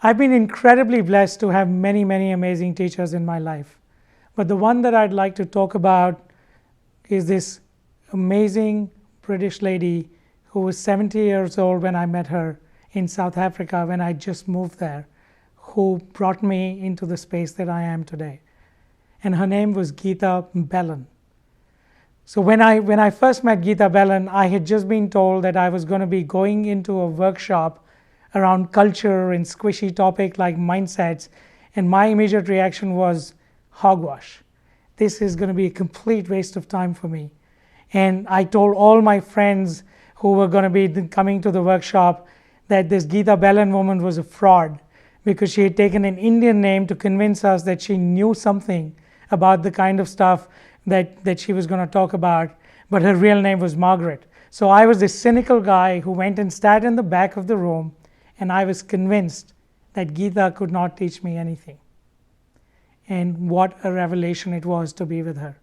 I've been incredibly blessed to have many, many amazing teachers in my life. But the one that I'd like to talk about is this amazing British lady who was 70 years old when I met her in South Africa when I just moved there, who brought me into the space that I am today. And her name was Gita Bellin. So when I first met Gita Bellin, I had just been told that I was going to be going into a workshop around culture and squishy topic like mindsets, and my immediate reaction was hogwash. This is going to be a complete waste of time for me. And I told all my friends who were going to be coming to the workshop that this Gita Bellin woman was a fraud because she had taken an Indian name to convince us that she knew something about the kind of stuff that she was going to talk about, but her real name was Margaret. So I was this cynical guy who went and sat in the back of the room, and I was convinced that Gita could not teach me anything. And what a revelation it was to be with her.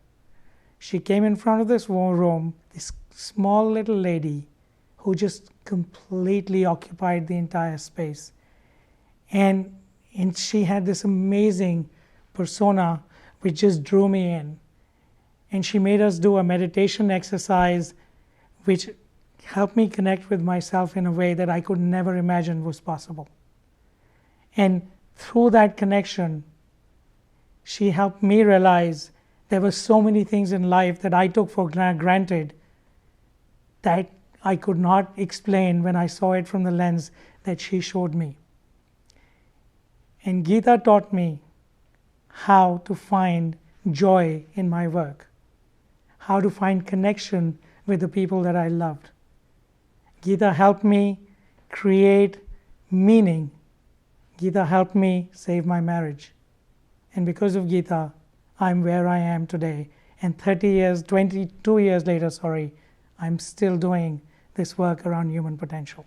She came in front of this room, this small little lady who just completely occupied the entire space. And she had this amazing persona which just drew me in. And she made us do a meditation exercise which helped me connect with myself in a way that I could never imagine was possible. And through that connection, she helped me realize there were so many things in life that I took for granted that I could not explain when I saw it from the lens that she showed me. And Gita taught me how to find joy in my work, how to find connection with the people that I loved. Gita helped me create meaning. Gita helped me save my marriage. And because of Gita, I'm where I am today. And 22 years later, I'm still doing this work around human potential.